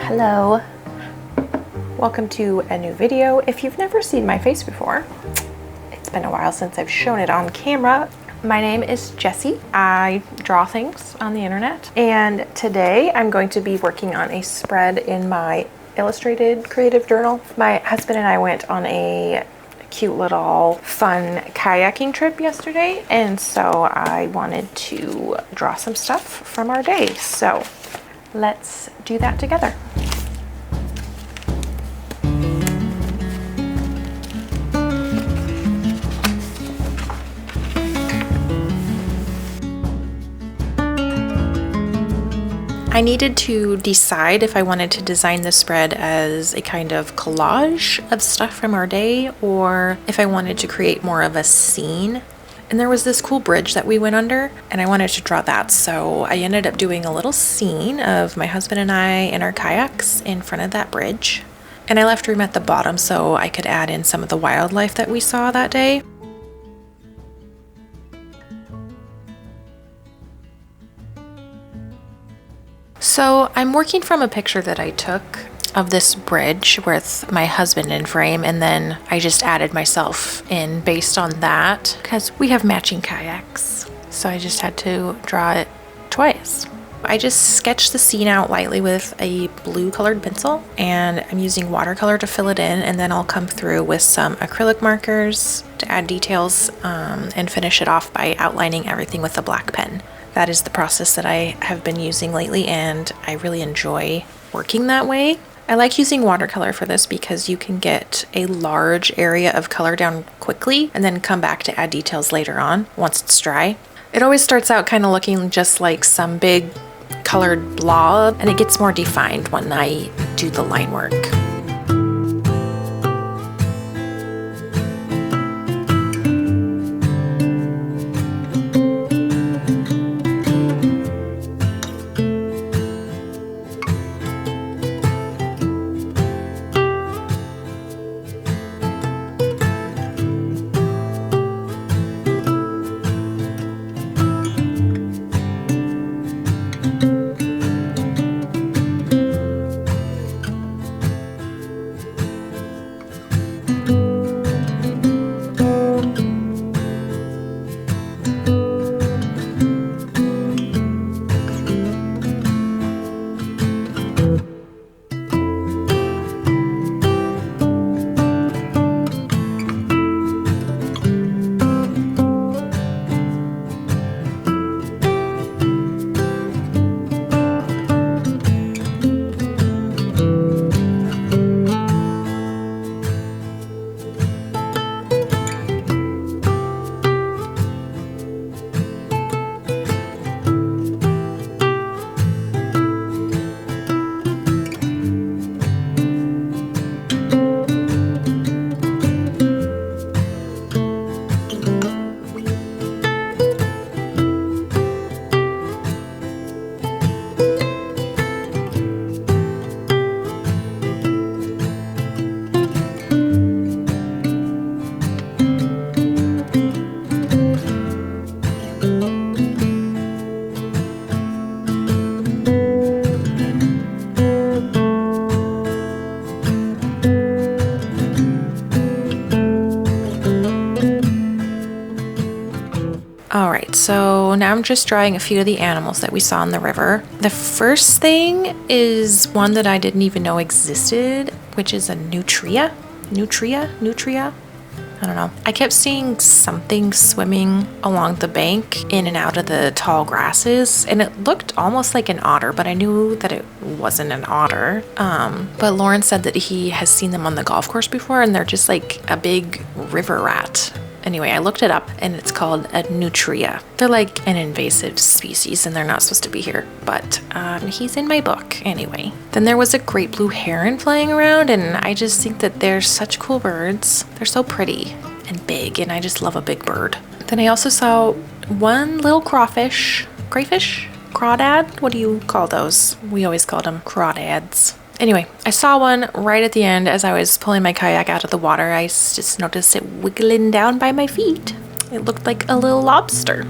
Hello, welcome to a new video. If you've never seen my face before, it's been a while since I've shown it on camera. My name is Jessie. I draw things on the internet, and today I'm going to be working on a spread in my illustrated creative journal. My husband and I went on a cute little fun kayaking trip yesterday, and so I wanted to draw some stuff from our day. So let's do that together. I needed to decide if I wanted to design the spread as a kind of collage of stuff from our day, or if I wanted to create more of a scene. And there was this cool bridge that we went under, and I wanted to draw that. So I ended up doing a little scene of my husband and I in our kayaks in front of that bridge. And I left room at the bottom so I could add in some of the wildlife that we saw that day. So I'm working from a picture that I took of this bridge with my husband in frame, and then I just added myself in based on that because we have matching kayaks. So I just had to draw it twice. I just sketched the scene out lightly with a blue colored pencil, and I'm using watercolor to fill it in, and then I'll come through with some acrylic markers to add details and finish it off by outlining everything with a black pen. That is the process that I have been using lately, and I really enjoy working that way. I like using watercolor for this because you can get a large area of color down quickly and then come back to add details later on once it's dry. It always starts out kind of looking just like some big colored blob, and it gets more defined when I do the line work. Alright, so now I'm just drawing a few of the animals that we saw in the river. The first thing is one that I didn't even know existed, which is a nutria? Nutria? I don't know. I kept seeing something swimming along the bank in and out of the tall grasses, and it looked almost like an otter, but I knew that it wasn't an otter. But Lauren said that he has seen them on the golf course before, and they're just like a big river rat. Anyway, I looked it up, and it's called a nutria. They're like an invasive species, and they're not supposed to be here, but he's in my book anyway. Then there was a great blue heron flying around, and I just think that they're such cool birds. They're so pretty and big, and I just love a big bird. Then I also saw one little crayfish? Crawdad? What do you call those? We always called them crawdads. Anyway, I saw one right at the end as I was pulling my kayak out of the water. I just noticed it wiggling down by my feet. It looked like a little lobster.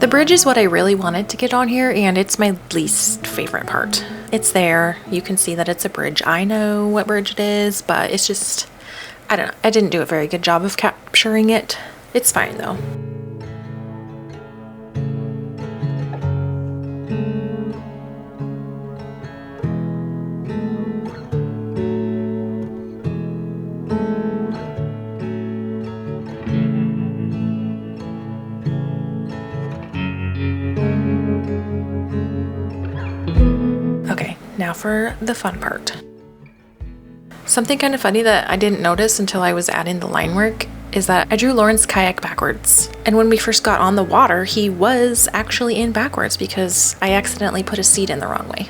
The bridge is what I really wanted to get on here, and it's my least favorite part. It's there. You can see that it's a bridge. I know what bridge it is, but it's just, I don't know. I didn't do a very good job of capturing it. It's fine though. Okay, now for the fun part. Something kind of funny that I didn't notice until I was adding the line work is that I drew Lauren's kayak backwards. And when we first got on the water, he was actually in backwards because I accidentally put a seat in the wrong way.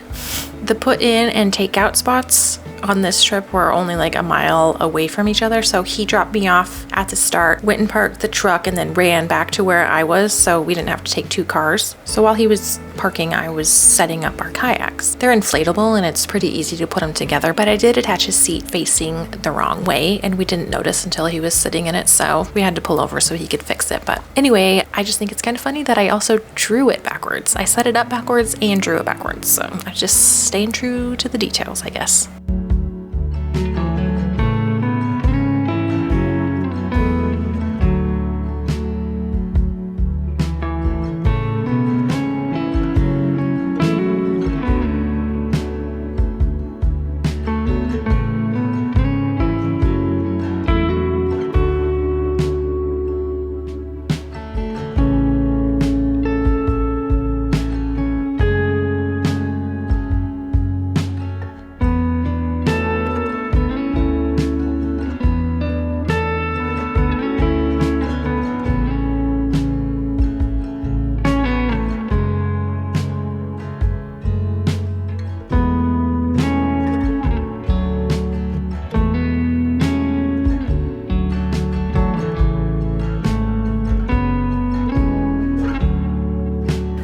The put in and take out spots on this trip were only like a mile away from each other, so he dropped me off at the start, went and parked the truck, and then ran back to where I was, so we didn't have to take 2 cars. So while he was parking, I was setting up our kayaks. They're inflatable and it's pretty easy to put them together, but I did attach his seat facing the wrong way and we didn't notice until he was sitting in it, so we had to pull over so he could fix it. But anyway, I just think it's kind of funny that I also drew it backwards. I set it up backwards and drew it backwards, so I'm just staying true to the details, I guess.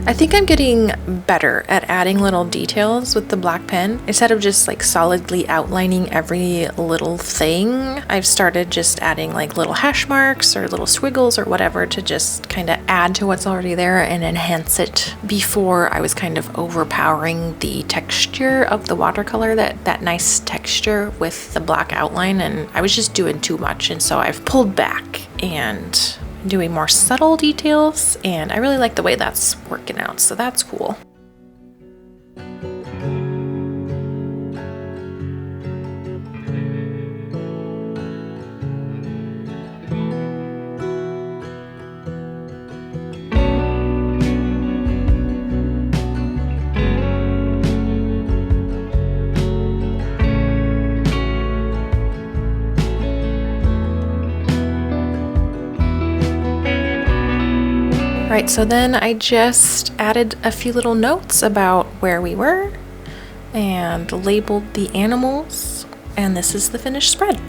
I think I'm getting better at adding little details with the black pen. Instead of just like solidly outlining every little thing, I've started just adding like little hash marks or little squiggles or whatever to just kind of add to what's already there and enhance it. Before, I was kind of overpowering the texture of the watercolor, that nice texture with the black outline, and I was just doing too much, and so I've pulled back and doing more subtle details, and I really like the way that's working out, so that's cool. Right, so then I just added a few little notes about where we were and labeled the animals, and this is the finished spread.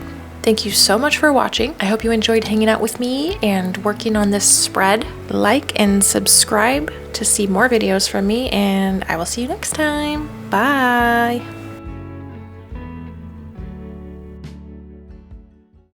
Thank you so much for watching. I hope you enjoyed hanging out with me and working on this spread. Like and subscribe to see more videos from me, and I will see you next time. Bye!